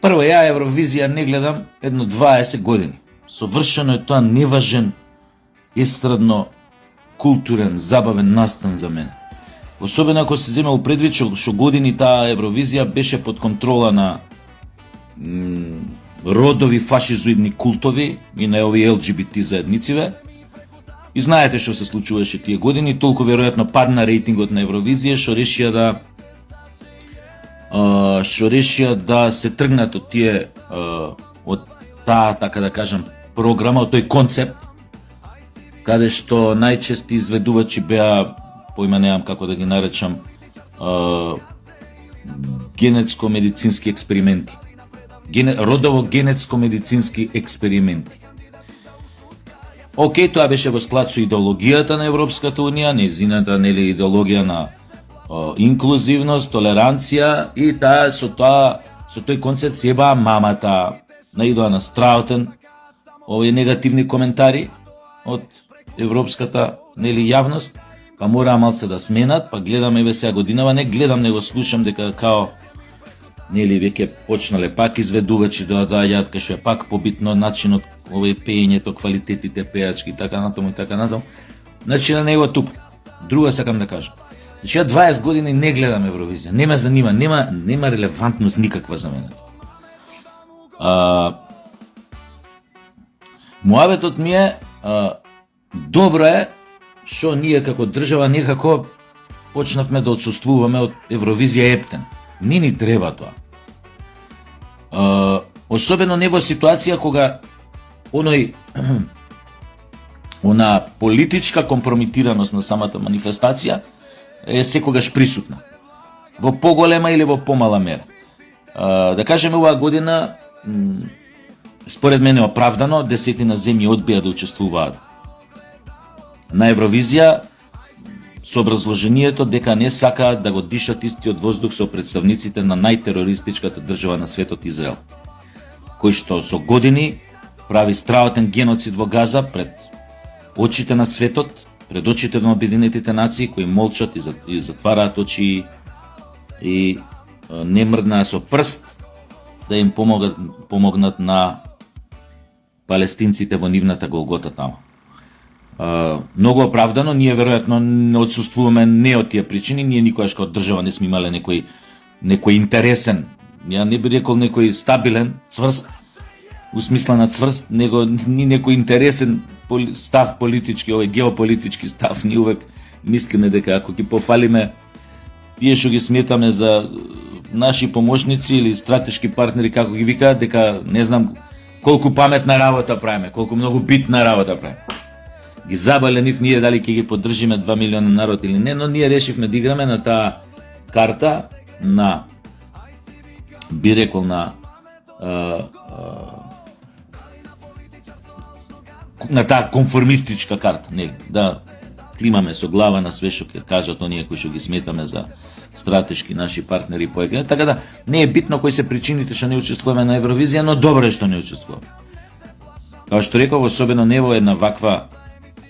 Прво, ја Евровизија не гледам едно 20 години. Совршено е тоа неважен естрадно, културен, забавен настан за мене. Особено ако се земе у предвид што години таа Евровизија беше под контрола на родови фашизоидни култови и на овие ЛГБТ заеднициве. И знаете што се случуваше тие години, толку веројатно падна рейтингот на Евровизија што решија да се тргнат од тие од таа, така да кажам, програма, од тој концепт, каде што најчести изведувачи беа, поима немам како да ги наречам, генетско-медицински експерименти. Родово-генетско-медицински експерименти. Океј, тоа беше во склад со идеологијата на Европската Унија, нејзината идеологија на инклузивност, толеранција, и таа со тој концепт се ебаа мамата, наидоа на Страутен, овие негативни коментари од европската јавност, па мораа малце да сменат, па гледам еве сега годинава, не гледам, него слушам дека као веќе почнале пак изведувачи да доаѓаат, кај што е пак побитно начинот, овој пеењето, квалитетите пеачки, така натаму и така натаму. Значи на него туп. Друго сакам да кажам. Значи ја 20 години не гледам Евровизија, не ме занима, нема релевантност никаква за мене. Муабетот ми е, добро е што ние како држава некако почнавме да отсуствуваме од Евровизија ептен. Не ни треба тоа. Особено не во ситуација кога она политичка компромитираност на самата манифестација е секогаш присутна. Во поголема или во помала мера. Да кажеме, оваа година, според мене оправдано, 10 земји одбија да учествуваат на Евровизија со образложението дека не сакаат да го дишат истиот воздух со представниците на најтерористичката држава на светот Израел, кој што со години прави страотен геноцид во Газа пред очите на светот, пред очите на Обединетите нации, кои молчат и затвараат очи и не мрднаа со прст да им помогнат на палестинците во нивната Голгота таму. Многу оправдано, ние веројатно не отсуствуваме не од тие причини, ние никогаш како држава не сме имале некој интересен, ја не би рекол некој стабилен, цврст, усмислена цврст, него ни некој интересен став политички, овој геополитички став. Ние увек мислиме дека ако ги пофалиме тие што ги сметаме за наши помошници или стратешки партнери, како ги викаат, дека не знам колку паметна работа правиме, колку многу битна работа правиме. Ги забале нив ние дали ќе ги поддржиме 2 милиона народ или не, но ние решивме да играме на таа карта на, би рекол, на таа конформистичка карта, да климаме со глава на све што ќе кажат оние кои што ги сметаме за стратешки наши партнери поеќе. Така да не е битно кои се причините што не учествуваме на Евровизија, но добро е што не учествуваме. Као што реков, особено не во една ваква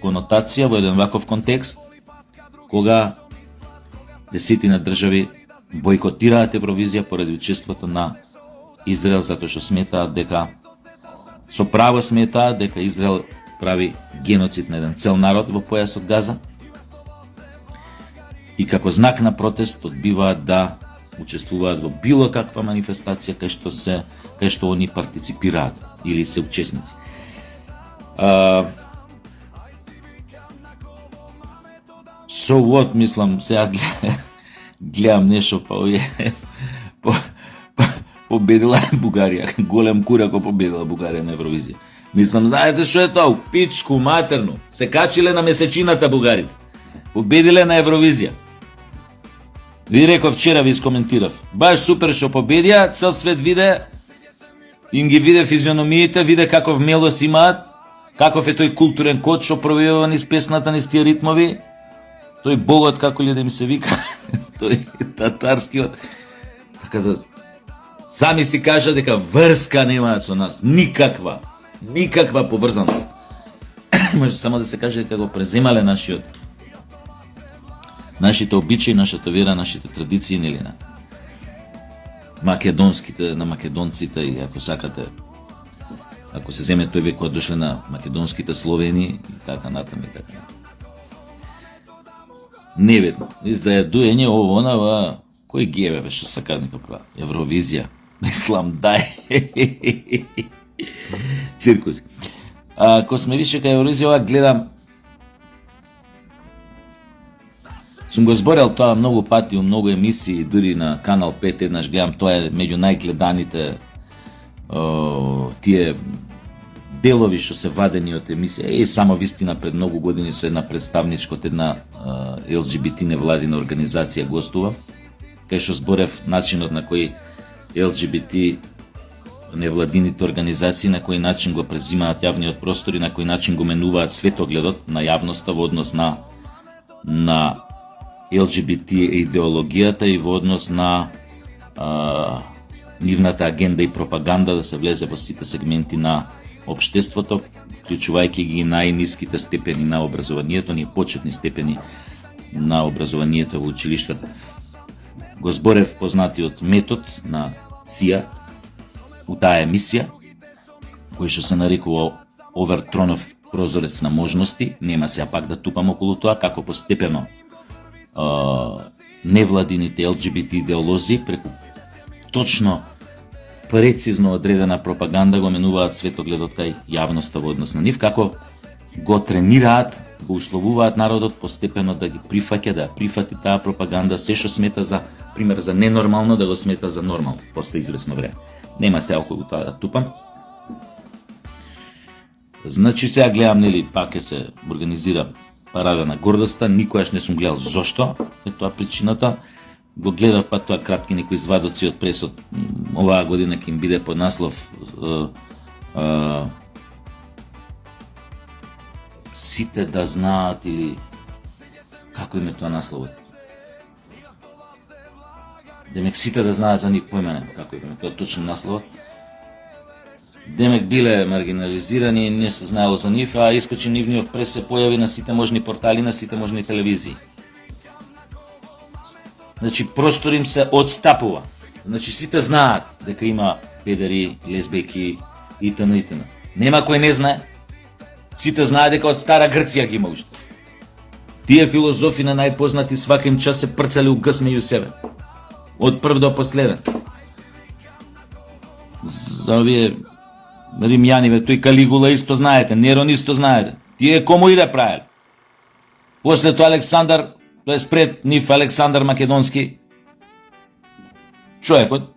конотација, во еден ваков контекст, кога десетина држави бойкотираат Евровизија поради учеството на Израел, затоа што сметаат дека, со право сметаат дека Израел прави геноцид на еден цел народ во појасот Газа и како знак на протест одбиваат да учествуваат во било каква манифестација кај што они партиципираат или се учесници. So what, мислам, сега гледам нешто, па победила Бугарија, голем курако победила Бугарија на Евровизија. Мислам, знаете што е тоа? Пичку матерно. Се качиле на месечината бугарите. Победиле на Евровизија. Ви реков вчера, ви искоментирав. Баш супер што победија, цел свет виде, им ги виде физиономиите, виде каков мелос имаат, каков е тој културен код што провеува низ песната, низ тие ритмови. Тој богот, како ли да им се вика, тој татарскиот. Така да сами си кажа дека врска немаат со нас, никаква поврзаност. Може само да се каже дека го преземале нашите обичаи, нашата вера, нашите традиции, нели не. македонските, на македонците и ако сакате, ако се земе тој век кога дошле на македонските Словени и така натаму и така натаму. Неведно. И заедуење ово онава, кој ги еве што сака нека прави? Евровизија. Ислам дај. Циркус. Ако сме више кај Евровизија, ова гледам. Сум го зборел тоа многу пати, у многу емисии, дури на Канал 5 еднаш гледам, тоа е меѓу најгледаните тие делови што се вадени од емисија. Само вистина пред многу години со една представничка од една ЛГБТ невладина организација гостував, кај што зборев начинот на кој ЛГБТ невладините организации на кој начин го презимаат јавниот простор и на кој начин го менуваат светогледот на јавноста во однос на ЛГБТ идеологијата и во однос на нивната агенда и пропаганда да се влезе во сите сегменти на општеството, вклучувајќи ги најниските степени на образованието, ние почетни степени на образованието во училиштата. Го зборев познатиот метод на ЦИА у таа емисија, кој што се нарекува Овертронов прозорец на можности. Нема сега пак да тупам околу тоа, како постепено невладините ЛГБТ идеолози преку точно прецизно одредена пропаганда го менуваат светогледот кај јавноста во однос на нив, како го тренираат, го условуваат народот постепено да ги прифаќа, да прифати таа пропаганда, се што смета за пример за ненормално да го смета за нормално после извесно време. Нема се околу тоа да тупам. Значи сега гледам, нели, пак се организира парада на гордоста, никогаш не сум гледал зошто е тоа причината. Го гледав па тоа кратки некои извадоци од пресот. Оваа година ќе им биде под наслов сите да знаат, или како име тоа насловот? Демек сите да знаат за нив, поимене како име тоа точно насловот. Демек биле маргинализирани, не се знаело за нив, а искочи нивниот прес се појави на сите можни портали, на сите можни телевизии. Значи, простор им се одстапува. Значи, сите знаат дека има педери, лесбеки, итн. Нема кој не знае. Сите знаат дека од стара Грција ги има уште. Тие филозофи на најпознати свака им час се прцали у гъс меѓу себе. Од прв до последен. За овие римјаниве, тој Калигула исто знаете, Нерон исто знаете. Тие кому и да правеле. После тоа Александар, тоа е пред нив Александар Македонски, човекот,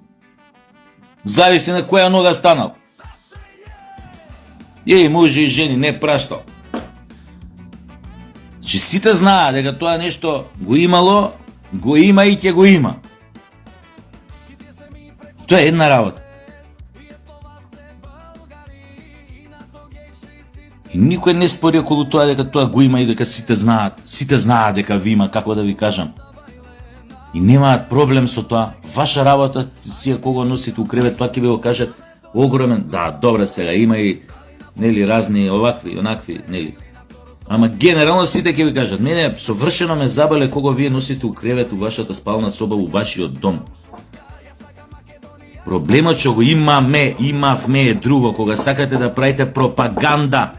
зависи на која нога станал. И мужи и жени, не прашто. Че сите знаат дека тоа нешто го имало, го има и ќе го има. Тоа е една работа. И никој не спори околу тоа дека тоа го има и дека сите знаат. Сите знаат дека ви има, како да ви кажам. И немаат проблем со тоа. Ваша работа си е кога носите у кревет, тоа ќе ви го кажат огромен. Да, добре сега, има и нели разни овакви, онакви, нели. Ама генерално сите ќе ви кажат, мене совршено ме заболе кога вие носите у кревет у вашата спална соба у вашиот дом. Проблемот што го имавме е друго, кога сакате да правите пропаганда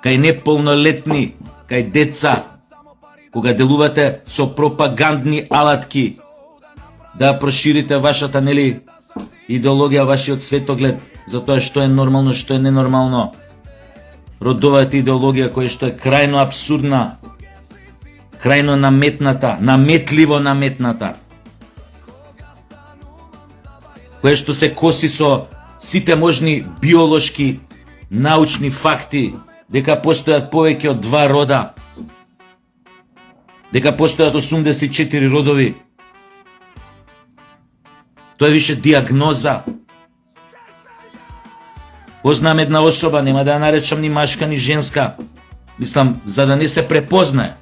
кај неполнолетни, кај деца, кога делувате со пропагандни алатки да проширите вашата, нели, идеологија, вашиот светоглед за тоа што е нормално, што е ненормално. Родовата идеологија која што е крајно абсурдна, крајно наметната, наметливо наметната, која што се коси со сите можни биолошки, научни факти, дека постојат повеќе од 2 рода, дека постојат 84 родови. Тоа е више диагноза. Познам една особа, нема да ја наречам ни машка ни женска, мислам, за да не се препознае.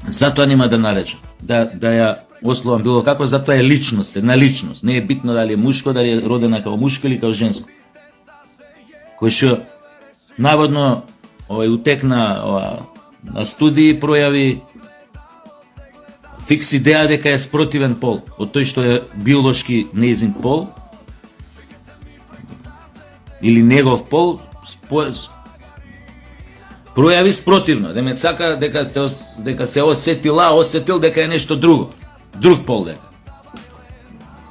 Затоа нема да наречам, да ја ословам било како, затоа е личност, една личност. Не е битно дали е мушко, дали е родена како мушко или како женско. Кој што наводно утекна на студии пројави фикс идеја дека е спротивен пол од тој што е биолошки неизин пол или негов пол, пројави спротивно, да ме сака дека се осетил дека е нешто друго, друг пол дека.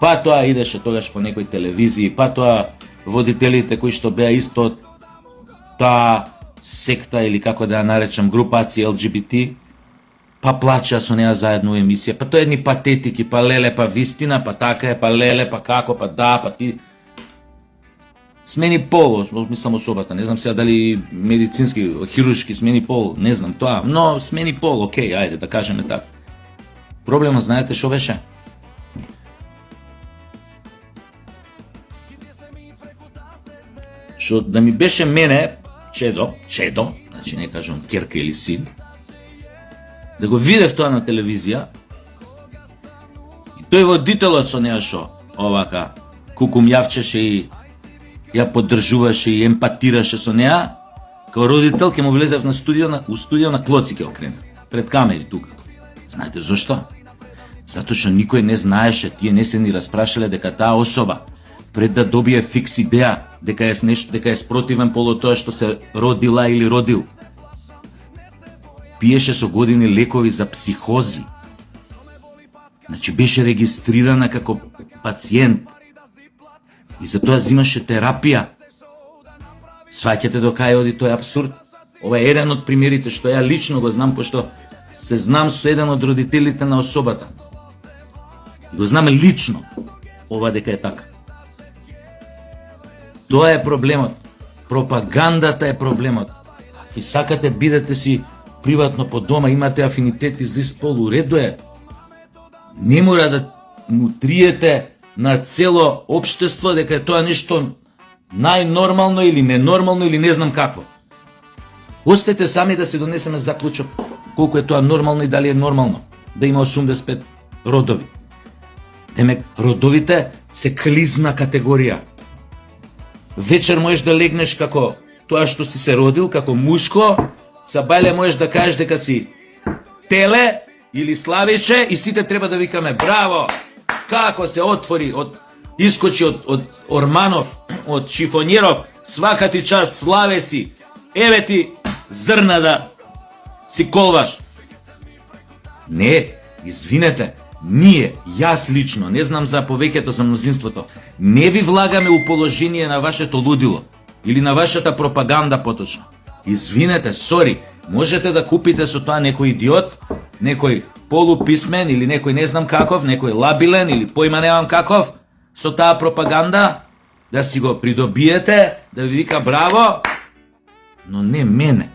Па тоа идеше тогаш по некои телевизии, па тоа водителите кои што беа исто таа секта или како да ја наречам групација ЛГБТ, па плача со неа заедно во емисија, па тоа едни патетики, па леле, па вистина, па така е, па леле, па како, па да, па ти смени пол, мислам особата, не знам сега дали медицински, хируршки смени пол, не знам тоа, но смени пол, окей, ајде да кажеме така. Проблемот знаете што беше? Што да ми беше мене, чедо, значи не кажам керка или син, да го видев тоа на телевизија, и тој водителот со неа шо, овака, кукумјавчеше и ја поддржуваше и емпатираше со неа, као родител ќе му влезев на студио на клоци ќе окрене, пред камери тука. Знаете зошто? Затоа што никој не знаеше, тие не се ни распрашале дека таа особа пред да добие фикс идеја дека е нешто, дека е спротивен пол од тоа што се родила или родил, пиеше со години лекови за психози. Значи беше регистрирана како пациент и затоа взимаше терапија. Сваќате до кај оди тој абсурд? Ова е еден од примерите што ја лично го знам, пошто се знам со еден од родителите на особата. Го знам лично ова дека е така. Тоа е проблемот. Пропагандата е проблемот. Какви сакате, бидете си приватно по дома, имате афинитети за ист пол, уредо е. Не мора да му триете на цело општество дека е тоа нешто најнормално или ненормално или не знам какво. Остете сами да се донесеме заклучок колку е тоа нормално и дали е нормално да има 85 родови. Демек, родовите се клизна категорија. Вечер можеш да легнеш како тоа што си се родил, како мушко, сабајле можеш да кажеш дека си теле или славиче и сите треба да викаме браво! Како се отвори, искочи од Орманов, од Шифониров, свака ти час славе си, еве ти зрна да си колваш. Не, извинете, ние, јас лично, не знам за повеќето, за мнозинството, не ви влагаме у положение на вашето лудило или на вашата пропаганда поточно. Извинете, сори, можете да купите со тоа некој идиот, некој полуписмен или некој не знам каков, некој лабилен или поима немам каков, со таа пропаганда да си го придобиете, да ви вика браво, но не мене.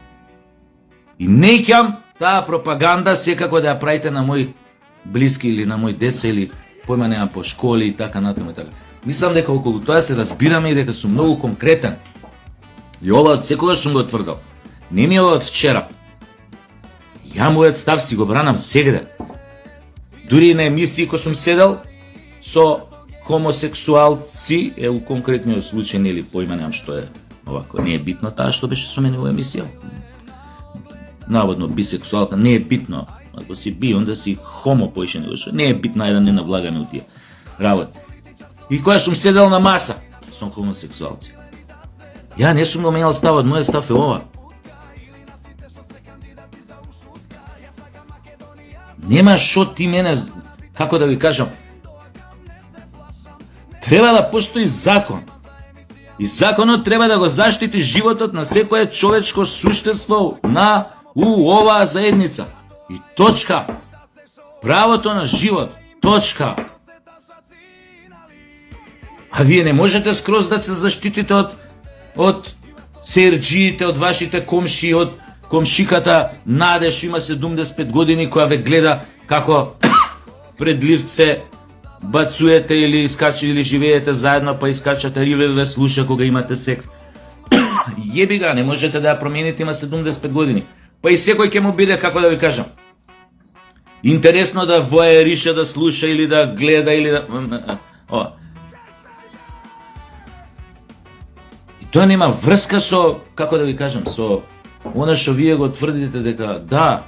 И не ќам таа пропаганда секако да ја правите на мои блиски или на мои деца или поима немам по школи и така натаму и така. Мислам дека околу тоа се разбираме и дека сум многу конкретен. И ова од секогаш сум го тврдал. Не ми е од вчера. Ја мојот став си го бранам сегде. Дури на емисии кој сум седел со хомосексуалци, у конкретниот случај нели поима немам што е овако, не е битно таа што беше со мене во емисија. Наводно бисексуалка, не е битно. Ако си би, онда си хомо поише него што. Не е битно, ајде да не навлагаме у тие работи. И кога сум седел на маса со хомосексуалци. Ја не сум го менjал ставот, мојот став е ова. Нема шо ти мене, како да ви кажам, треба да постои закон. И законот треба да го заштити животот на секое човечко суштество у оваа заедница. И точка. Правото на живот. Точка. А вие не можете скроз да се заштитите од серџиите, од вашите комши, од комшиката Надеш, има 75 години, која ве гледа како пред ливце бацуете или искачате или живеете заедно, па искачате и ве слуша кога имате секс. Јеби га, не можете да ја промените, има 75 години. Па и секој ќе му биде, како да ви кажам, интересно да воерише, да слуша или да гледа или да... И тоа нема врска со, како да ви кажам, со она што вие го тврдите дека да,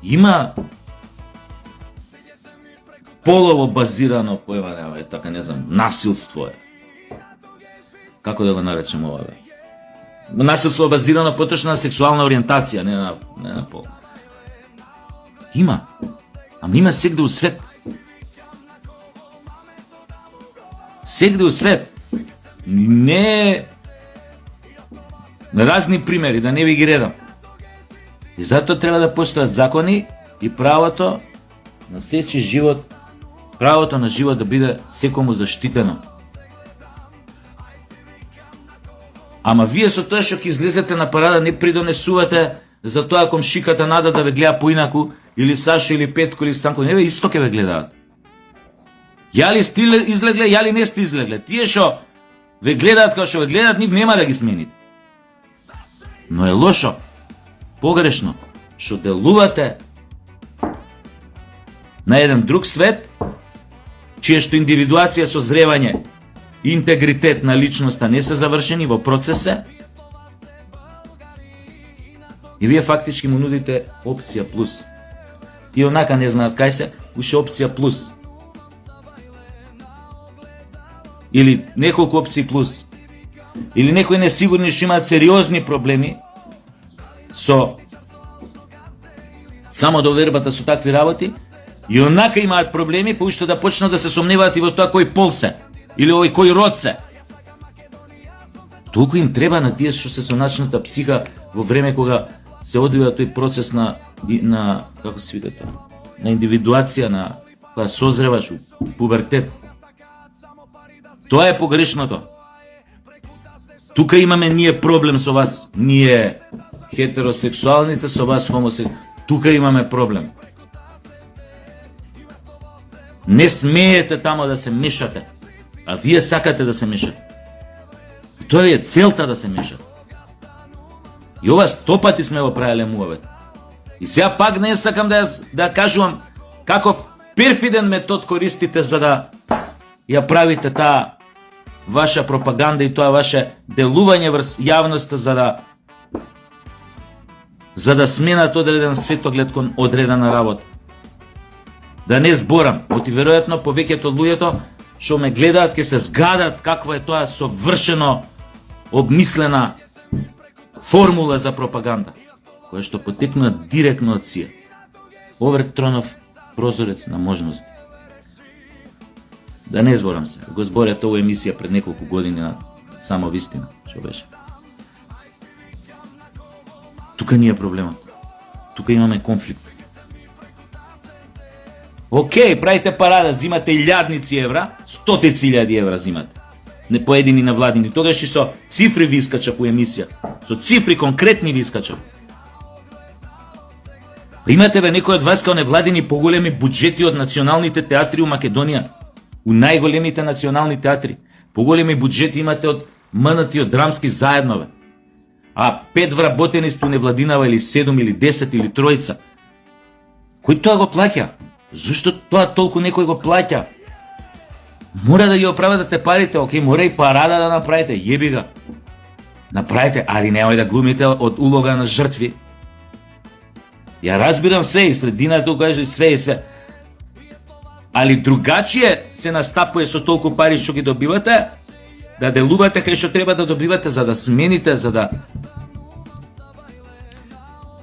има полово базирано појма, така не знам, насилство е. Како да го наречем ова, бе? Насилство базирано поточно на сексуална ориентација, не на пол. Има. Ама има сегде у свет. Сегде у свет. Не разни примери, да не ви ги редам. И затоа треба да постојат закони и правото на сечи живот, правото на живот да биде секому заштитено. Ама вие со тоа што ќе излезете на парада не придонесувате за тоа комшиката Нада да ве гледа поинаку, или Сашо, или Петко, или Станко, не ве исто ќе ве гледаат. Ја ли сте излегле, ја ли не сте излегле. Тие што ве гледаат како што ве гледаат, нив нема да ги смените. Но е лошо, погрешно, што делувате на еден друг свет, чие што индивидуација, созревање и интегритет на личноста не се завршени во процесе, и вие фактички му нудите опција плюс. Тие онака не знаат кај се, уште опција плюс. Или неколку опции плюс. Или некои несигурни што имаат сериозни проблеми со само довербата со такви работи, и онака имаат проблеми, па уште да почнат да се сомневаат и во тоа кој пол се, или овој кој род се. Толку им треба на тие што се со начната психа во време кога се одвива тој процес на како се вика тоа, на индивидуација, на кога созреваш, пубертет. Тоа е погрешното. Тука имаме ние проблем со вас, ние хетеросексуалните со вас хомосексуалните. Тука имаме проблем. Не смеете тамо да се мешате, а вие сакате да се мешате. И тоа е целта, да се мешате. И ова 100 пати сме го правеле муавет. И сега пак не сакам да кажувам каков перфиден метод користите за да ја правите таа ваша пропаганда и тоа ваше делување врз јавноста за да сменат одреден светоглед кон одредена работа. Да не зборам, веројатно повеќето од луѓето што ме гледаат ќе се згадат какво е тоа совршено обмислена формула за пропаганда, која што потекнува директно од сија. Оврек Тронов, прозорец на можности. Да не зборам се, го зборев тоа емисија пред неколку години на Само вистина, што беше. Тука ни е проблемот. Тука имаме конфликт. Океј, правите парада, зимате илјадници евра, 100.000 евра зимате. Не поедини на владини. Тогаш и со цифри ви искачав у емисија. Со цифри конкретни ви искачав. Имате бе некој од вас као невладини поголеми буџети од националните театри у Македонија. У најголемите национални театри. Поголеми буџети имате од МНТ и од Драмски заедно бе. А 5 вработени сте у невладинава или 7 или 10 или тројца. Кој тоа го плаќа? Зошто тоа толку некој го плаќа? Мора да ги оправдате парите, окей, мора и парада да направите, јеби га. Направите, али немој да глумите од улога на жртви. Ја разбирам све и средината кажа и све. Али другачие се настапува со толку пари што ги добивате, да делувате кај што треба да добивате за да смените,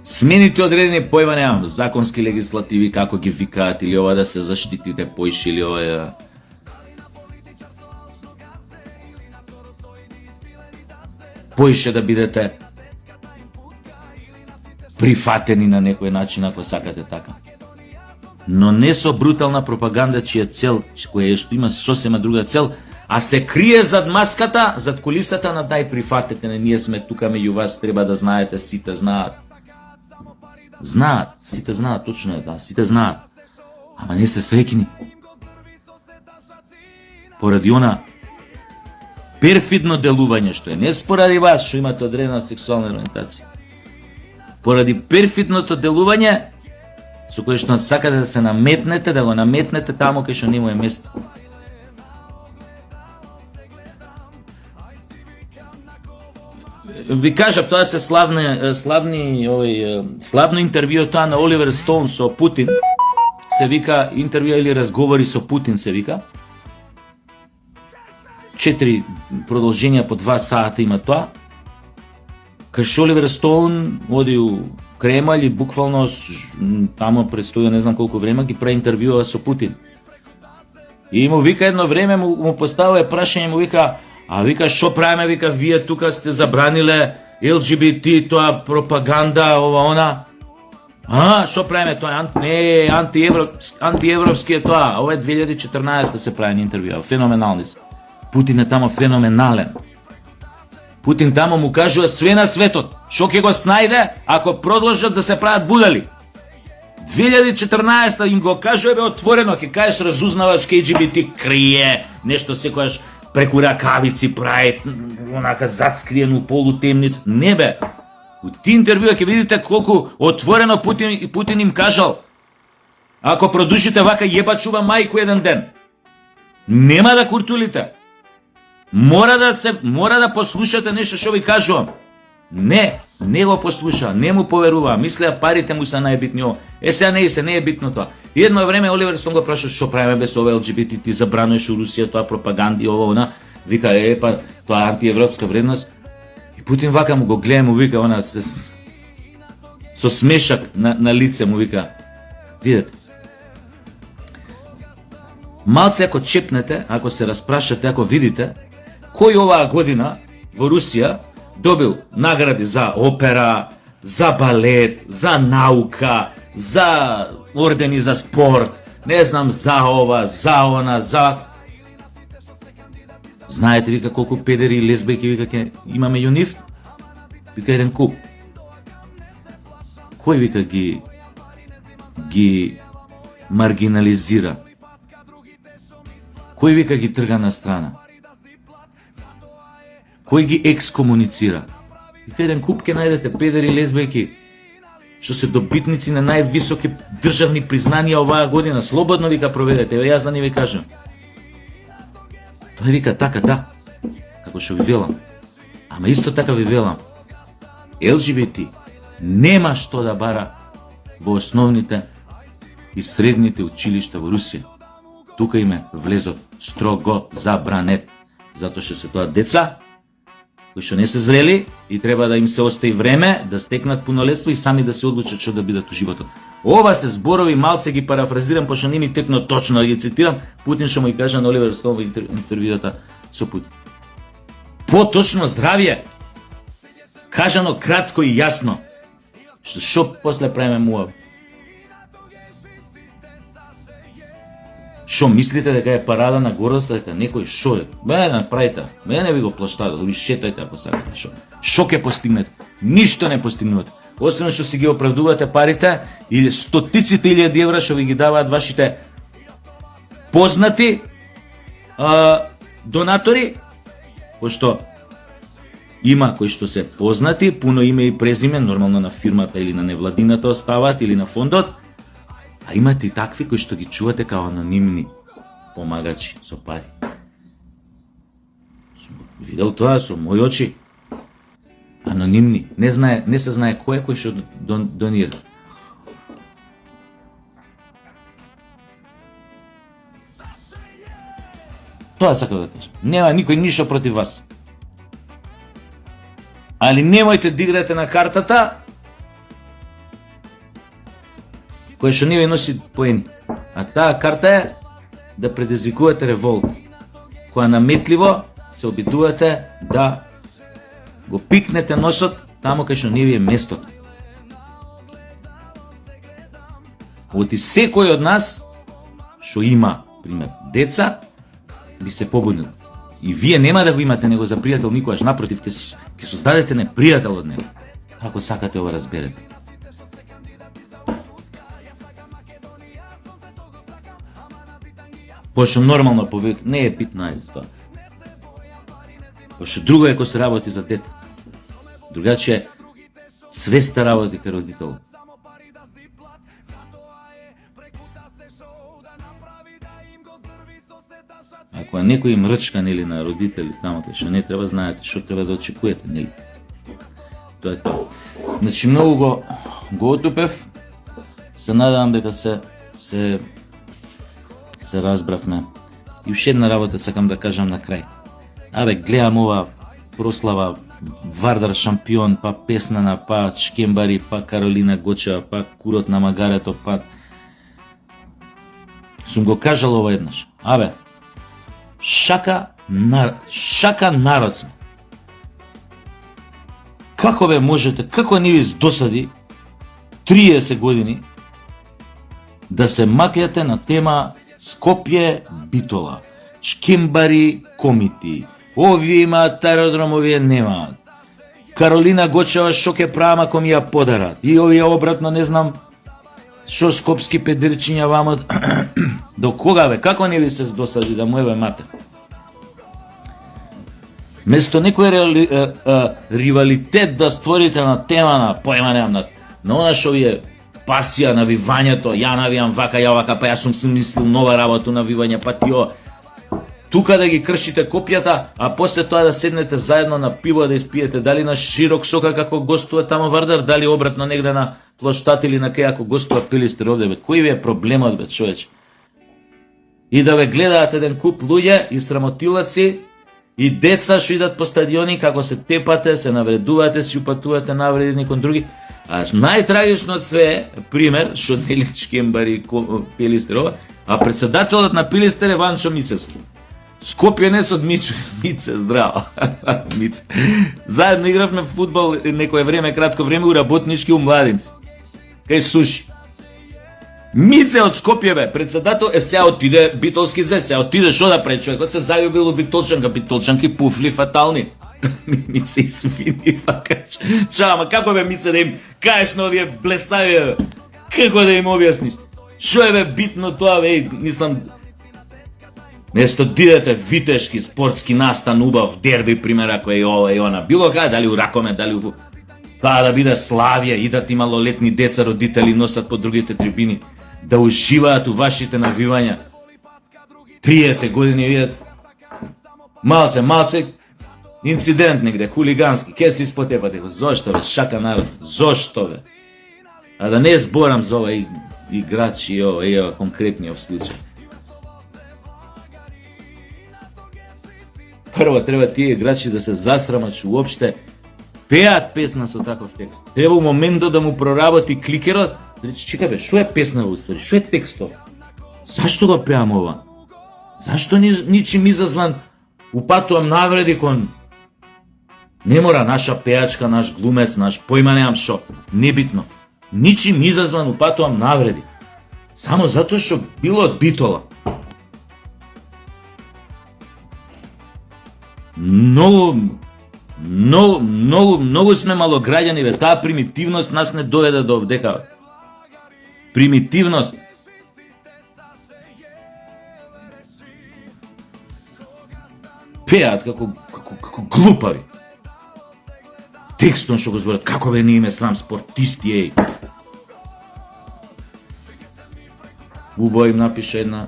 смените одредени појма, немам, законски легислативи, како ги викаат, или ова да се заштитите поише, или ова поише да бидете прифатени на некој начин, ако сакате така. Но не со брутална пропаганда, чија цел, која што има сосема друга цел, а се крие зад маската, зад кулисата на дај прифатете, не, ние сме тука меѓу вас, треба да знаете, сите знаат. Знаат, сите знаат, точно е, да, сите знаат. Ама не се среќни. Поради она перфидно делување што е, не споради вас што имате одредена сексуална ориентација. Поради перфидното делување со кое што сакате да се наметнете, да го наметнете тамо кај што нему е место. Ви кажав, тоа се славно интервју тоа на Оливер Стоун со Путин, се вика интервју или разговори со Путин се вика. 4 продолженија по 2 сата има тоа. Кај што Оливер Стоун оди у Кремљ и буквално тамо предстои не знам колку време ги прави интервјуа со Путин. И му вика едно време му поставува прашање, му вика: "А вика што правиме, вика вие тука сте забраниле ЛГБТ, тоа пропаганда, ова она. А, што правиме тоа? Не, антиевропски е тоа. Ова е 2014 се прави интервјуа, феноменални се. Путин е тамо феноменален. Путин тамо му кажува све на светот. Што ќе го снајде ако продолжат да се прават будали? 2014 им го кажува бе отворено, ќе кажеш разузнавач ЛГБТ крие, нешто секогаш преку ракавици прави, онака зацкриено полутемниц. Не бе. У ти интервјуа ќе видите колку отворено Путин им кажал: ако продушите вака јебачува мајку еден ден, нема да куртулите. Мора да послушате нешто што ви кажувам. Не го послуша, не му поверува, мислеа парите му се најбитни. Сега не е битно тоа. И едно време Оливер Стоун го праша: што правиме без ова ЛГБТ, ти забрануваш у Русија тоа пропаганди, ова она. Вика: па тоа е антиевропска вредност. И Путин вака му го гледа, му вика она со смешак на лице, му вика: видете, малце ако чепнете, ако се распрашате, ако видите кој оваа година во Русија добил награди за опера, за балет, за наука, за ордени за спорт, не знам, за ова, за она, за... Знаете вика колку педери и лесбијки вика ќе имаме ју нив? Вика еден куп. Кој вика ги маргинализира? Кој вика ги трга на страна? Кој ги екскомуницира? Вика еден куп ќе најдете педери и лесбијки што се добитници на највисоки државни признанија оваа година. Слободно вика проведете, ево јас да не ви кажам. Тој вика така, да, како што ви велам. Ама исто така ви велам, ЛГБТ нема што да бара во основните и средните училишта во Русија. Тука им е влезот строго забранет, затоа што се тоа деца кои што не се зрели и треба да им се остави време да стекнат пунолетство и сами да се одлучат што да бидат у животот. Ова се зборови, малце ги парафразирам, пошто не ми текно точно да ги цитирам, Путин што му и кажа на Оливер Стоун во интервјуата со Путин. Поточно здравје, кажано кратко и јасно. Што после правиме муа? Што мислите дека е парада на гордост, дека некој шо е? Бе, направите, не ви го плаштаат, ви шетајте ако сакате. Шо ќе постигнете? Ништо не постигнувате. Освен што си ги оправдувате парите или стотиците илјади евра што ви ги даваат вашите познати донатори, пошто има кои што се познати, пуно име и презиме, нормално на фирмата или на невладината остават или на фондот, а имате и такви кои што ги чувате као анонимни помагачи со пари. Сум видел тоа со мои очи. Анонимни, не се знае кој што донира. Тоа сакам да кажам. Нема никој ништо против вас. Али немојте да играте на картата која што не ви носи поени. А таа карта е да предизвикувате револт, која наметливо се обидувате да го пикнете носот тамо кај што не ви е местото. Оти секој од нас што има, пример, деца, би се побунил. И вие нема да го имате него за пријател никогаш, напротив, ќе создадете непријател од него. Ако сакате ова разберете. Пошто нормално повик не е битно ајде тоа. Пошто друго е кога се работи за дете. Другаче свеста работи кај родител. Ако е некој им рчка нели на родители тамо кај што не треба, знаете што треба да очекувате, нели? Тоа е тоа. Значи многу го отупев. Се надевам дека се се разбравме. И уште една работа сакам да кажам на крај. Гледам ова прослава, Вардар шампион, па Песнана, па Шкембари, па Каролина Гочева, па Курот на магарето, па... Сум го кажал ова еднаш. Шака народ сме. Како можете, како не ви досади 30 години да се маклете на тема Скопје Битола, Шкембари комити, овие имаат аеродром, овие немаат. Каролина Гочева шо ќе правам ако ми ја подарат. И овие обратно не знам шо скопски педирчиња вамо. До кога како не ви се досади да му мате? Место некој ривалитет да створите на тема на поема немам на она шо вие пасија навивањето, ја навијам вака, ја вака, па јас сум си мислил нова работа навивање, па тио тука да ги кршите копјата, а после тоа да седнете заедно на пиво да испиете, дали на Широк сока како гостува тамо Вардар, дали обратно негде на плоштад или на кај ако гостува Пилистер овде, кој ви е проблемот, човече? И да гледаат еден куп луѓе и срамотилаци и деца што идат по стадиони, како се тепате, се навредувате, си упатувате навреди кон други. А најтрагично све, пример, што нели Шкембари и Пилистер, а председателот на Пилистер е Ванчо Мицевски. Скопјанец од Мице, здраво. Мице. Заедно игравме фудбал некое време, кратко време, у работнички у Младинци. Кај Суши. Мице од Скопје председател, сега отиде битолски зет, сега отиде шо да прави човекот, се заљубил у битолчанка, битолчанки пуфли фатални. Мице и свини, факач. Ама како Мице да им кажеш на овие блесави, како да им објасниш? Шо е битно тоа, мислам, место дидете витешки, спортски настан, убав дерби, пример, ако е ова и она, било кај, дали у Ракоме, дали у... Таа да биде славија, идат и малолетни деца, родители носат по другите трибини, да уживаат у вашите навивања. 30 години вие малце инцидент негде, хулигански, ке се испотепате. Зошто шака народ, зошто А да не зборам за ова играч и ова конкретниот случај. Прво треба тие играчи да се засрамат што уопште пеат песна со таков текст. Треба у моментот да му проработи кликерот, да рече, чекај шо е песна во уствари, шо е текстот? Зашто го пеам ова? Зашто ничим изазван упатувам навреди кон... Не мора наша пеачка, наш глумец, наш појма немам шо, небитно. Ничим изазван упатувам навреди. Само затоа што било од Битола. Многу сме малограѓани, таа примитивност нас не доведе до овдека. Примитивност. Пеат како глупави. Текстон што го зборат, како не име срам спортисти, Убаво им напише една: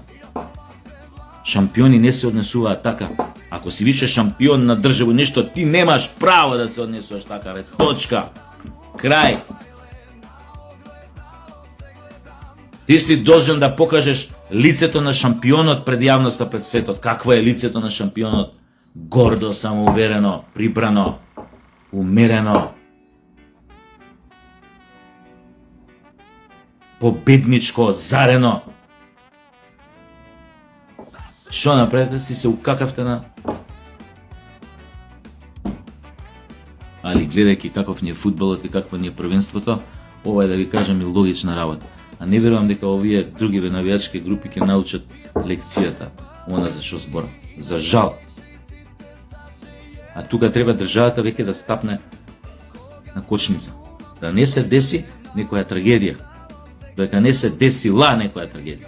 шампиони не се однесуваат така. Ако си више шампион на државо нешто, ти немаш право да се однесуваш така, точка. Крај. Ти си должен да покажеш лицето на шампионот пред јавноста, пред светот. Какво е лицето на шампионот? Гордо, самоуверено, прибрано, умерено, победничко, зарено. Што направите? Си се укакавте на... Али гледајќи каков ни е фудбалот и какво ни е првенството, ова е, да ви кажам, и логична работа. А не верувам дека овие други навијачки групи ќе научат лекцијата, она за што збора. За жал. А тука треба државата веќе да стапне на кочница. Да не се деси некоја трагедија. Дека не се десила некоја трагедија.